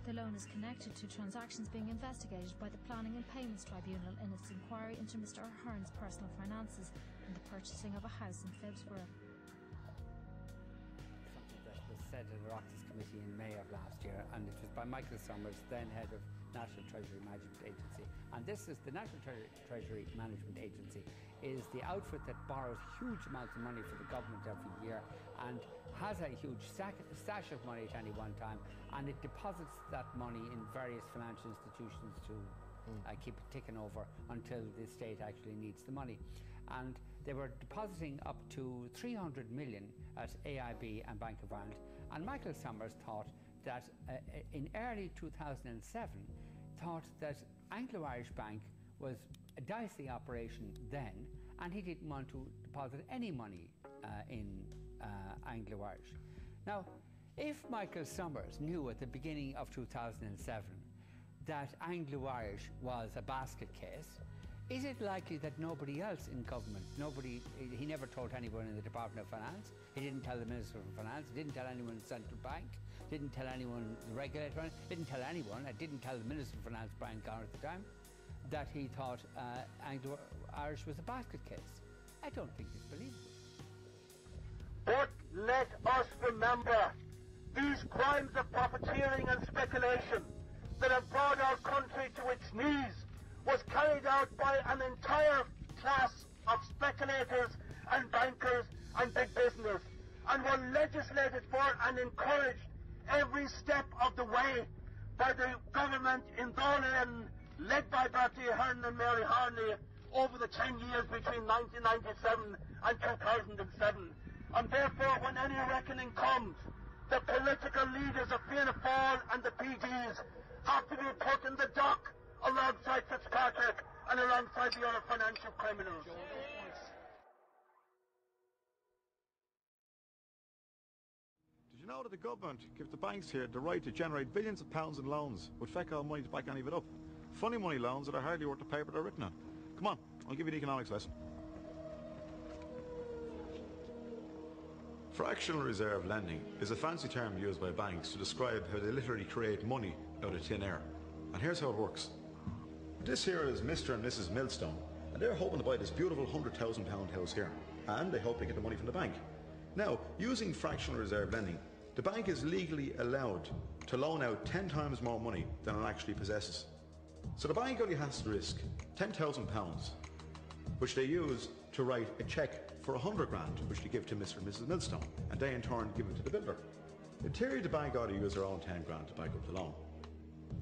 The loan is connected to transactions being investigated by the Planning and Payments Tribunal in its inquiry into Mr Ahern's personal finances and the purchasing of a house in Phibsborough. Something that was said at the Oireachtas Committee in May of last year, and it was by Michael Summers, then head of National Treasury Management Agency. And this is the National Treasury Management Agency is the outfit that borrows huge amounts of money for the government every year and has a huge stash of money at any one time, and it deposits that money in various financial institutions to keep it ticking over until the state actually needs the money. And they were depositing up to 300 million at AIB and Bank of Ireland, and Michael Summers thought that in early 2007 thought that Anglo-Irish Bank was a dicey operation then, and he didn't want to deposit any money in Anglo-Irish. Now, if Michael Summers knew at the beginning of 2007 that Anglo-Irish was a basket case, is it likely that nobody else in government, he never told anyone in the Department of Finance, he didn't tell the Minister of Finance, didn't tell anyone in the Central Bank, didn't tell anyone, the regulator, didn't tell anyone, didn't tell the Minister of Finance, Brian Gower, at the time, that he thought Anglo-Irish was a basket case? I don't think it's believable. But let us remember, these crimes of profiteering and speculation that have brought our country to its knees was carried out by an entire class of speculators and bankers and big business, and were legislated for and encouraged every step of the way by the government in Dáil, led by Bertie Ahern and Mary Harney, over the 10 years between 1997 and 2007. And therefore, when any reckoning comes, the political leaders of Fianna Fáil and the PDs have to be put in the dock alongside Fitzpatrick and alongside the other financial criminals. Did you know that the government gives the banks here the right to generate billions of pounds in loans with feck all money to back any of it up? Funny money loans that are hardly worth the paper they're written on. Come on, I'll give you an economics lesson. Fractional reserve lending is a fancy term used by banks to describe how they literally create money out of thin air. And here's how it works. This here is Mr. and Mrs. Millstone, and they're hoping to buy this beautiful £100,000 house here. And they hope they get the money from the bank. Now, using fractional reserve lending, the bank is legally allowed to loan out 10 times more money than it actually possesses. So the bank only has to risk £10,000, which they use to write a cheque for 100 grand, which they give to Mr. and Mrs. Millstone, and they in turn give it to the builder. In theory, the bank ought to use their own 10 grand to back up the loan.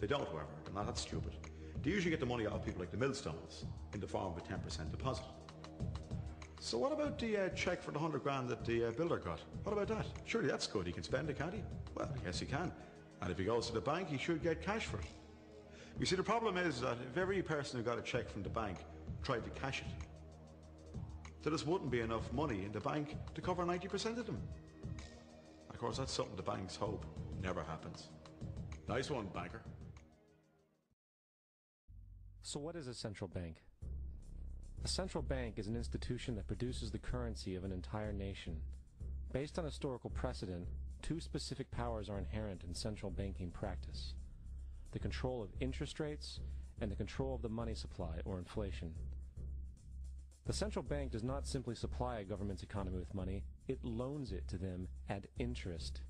They don't, however. They're not that stupid. They usually get the money out of people like the Millstones in the form of a 10% deposit. So what about the cheque for the 100 grand that the builder got? What about that? Surely that's good. He can spend it, can't he? Well, yes he can. And if he goes to the bank, he should get cash for it. You see, the problem is that if every person who got a cheque from the bank tried to cash it, there just wouldn't be enough money in the bank to cover 90% of them. Of course, that's something the banks hope never happens. Nice one, banker. So what is a central bank? A central bank is an institution that produces the currency of an entire nation. Based on historical precedent, two specific powers are inherent in central banking practice: the control of interest rates and the control of the money supply, or inflation. The central bank does not simply supply a government's economy with money, it loans it to them at interest.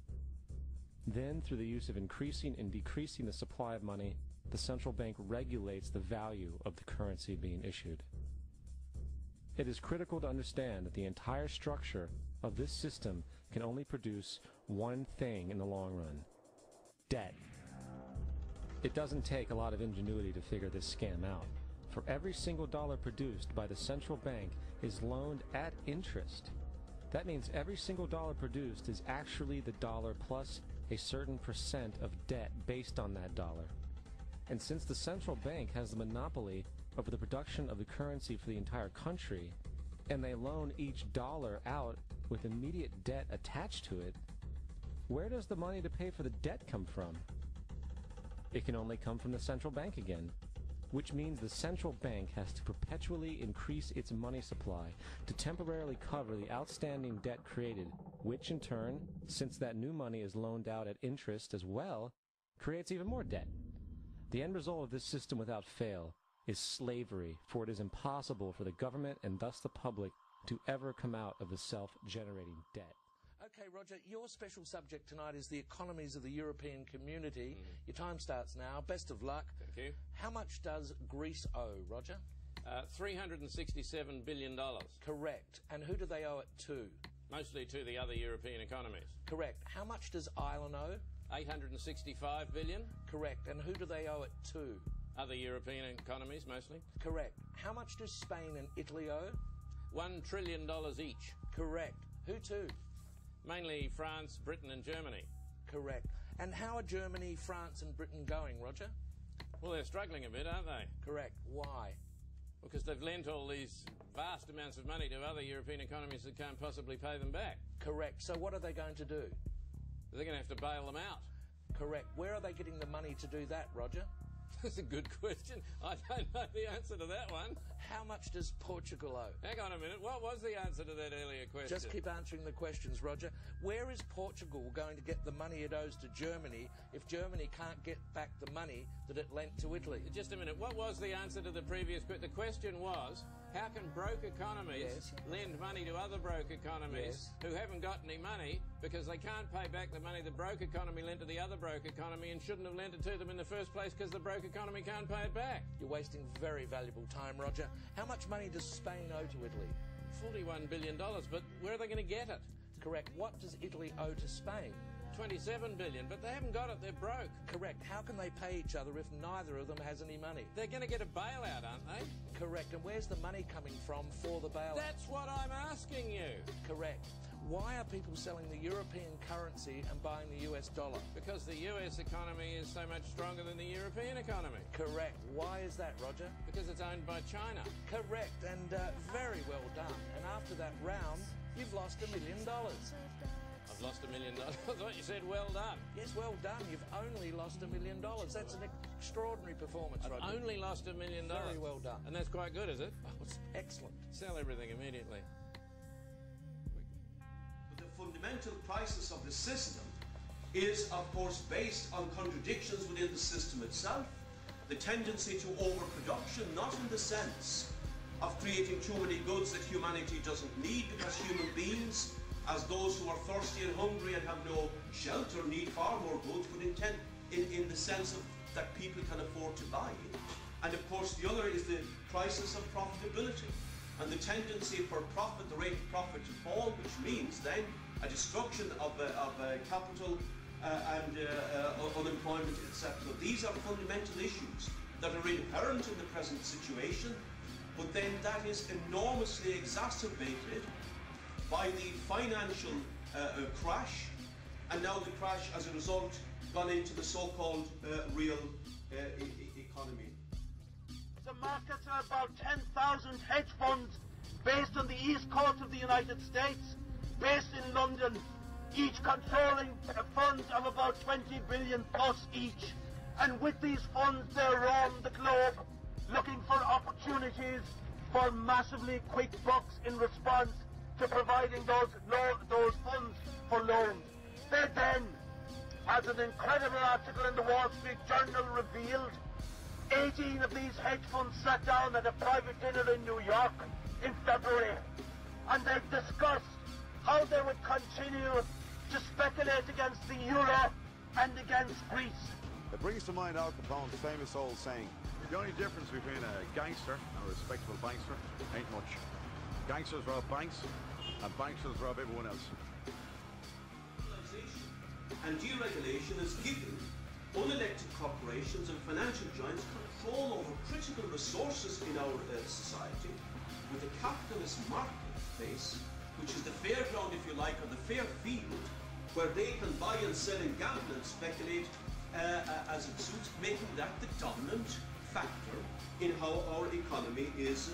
Then, through the use of increasing and decreasing the supply of money, the central bank regulates the value of the currency being issued. It is critical to understand that the entire structure of this system can only produce one thing in the long run: debt. It doesn't take a lot of ingenuity to figure this scam out. For every single dollar produced by the central bank is loaned at interest. That means every single dollar produced is actually the dollar plus a certain percent of debt based on that dollar. And since the central bank has the monopoly over the production of the currency for the entire country, and they loan each dollar out with immediate debt attached to it, where does the money to pay for the debt come from? It can only come from the central bank again, which means the central bank has to perpetually increase its money supply to temporarily cover the outstanding debt created, which in turn, since that new money is loaned out at interest as well, creates even more debt. The end result of this system without fail is slavery, for it is impossible for the government and thus the public to ever come out of the self-generating debt. Okay, Roger, your special subject tonight is the economies of the European community. Your time starts now. Best of luck. Thank you. How much does Greece owe, Roger? $367 billion. Correct. And who do they owe it to? Mostly to the other European economies. Correct. How much does Ireland owe? $865 billion. Correct. And who do they owe it to? Other European economies, mostly. Correct. How much do Spain and Italy owe? $1 trillion each. Correct. Who to? Mainly France, Britain and Germany. Correct. And how are Germany, France and Britain going, Roger? Well, they're struggling a bit, aren't they? Correct. Why? Because they've lent all these vast amounts of money to other European economies that can't possibly pay them back. Correct. So what are they going to do? They're going to have to bail them out. Correct. Where are they getting the money to do that, Roger? That's a good question. I don't know the answer to that one. How much does Portugal owe? Hang on a minute. What was the answer to that earlier question? Just keep answering the questions, Roger. Where is Portugal going to get the money it owes to Germany if Germany can't get back the money that it lent to Italy? Just a minute. What was the answer to the previous question? The question was, how can broke economies lend money to other broke economies who haven't got any money because they can't pay back the money the broke economy lent to the other broke economy and shouldn't have lent it to them in the first place because the broke economy can't pay it back? You're wasting very valuable time, Roger. How much money does Spain owe to Italy? $41 billion, but where are they going to get it? Correct. What does Italy owe to Spain? $27 billion, but they haven't got it. They're broke. Correct. How can they pay each other if neither of them has any money? They're going to get a bailout, aren't they? Correct. And where's the money coming from for the bailout? That's what I'm asking you. Correct. Why are people selling the European currency and buying the US dollar? Because the US economy is so much stronger than the European economy. Correct. Why is that, Roger? Because it's owned by China. Correct. And very well done. And after that round, you've lost $1 million. I've lost $1 million. I thought you said well done. Yes, well done. You've only lost $1 million. That's an extraordinary performance, Roger. I've only lost $1 million. Very well done. And that's quite good, is it? Oh, it's excellent. Sell everything immediately. The fundamental crisis of the system is, of course, based on contradictions within the system itself. The tendency to overproduction, not in the sense of creating too many goods that humanity doesn't need, because human beings, as those who are thirsty and hungry and have no shelter, need far more goods, but in the sense of that people can afford to buy. And of course the other is the crisis of profitability and the tendency for profit, the rate of profit to fall, which means then a destruction of capital and unemployment, etc. So these are fundamental issues that are inherent in the present situation, but then that is enormously exacerbated by the financial crash, and now the crash as a result gone into the so-called real economy. The markets are about 10,000 hedge funds based on the east coast of the United States, based in London, each controlling funds of about 20 billion plus each. And with these funds they roam the globe looking for opportunities for massively quick bucks in response to providing those funds for loans. They then, as an incredible article in the Wall Street Journal revealed, 18 of these hedge funds sat down at a private dinner in New York in February, and they discussed how they would continue to speculate against the euro and against Greece. It brings to mind Al Capone's famous old saying, the only difference between a gangster and a respectable bankster ain't much. Gangsters rob banks, and banksters rob everyone else. And deregulation has given unelected corporations and financial giants control over critical resources in our society, with a capitalist marketplace, which is the fairground, if you like, or the fair field, where they can buy and sell and gamble and speculate as it suits, making that the dominant factor in how our economy is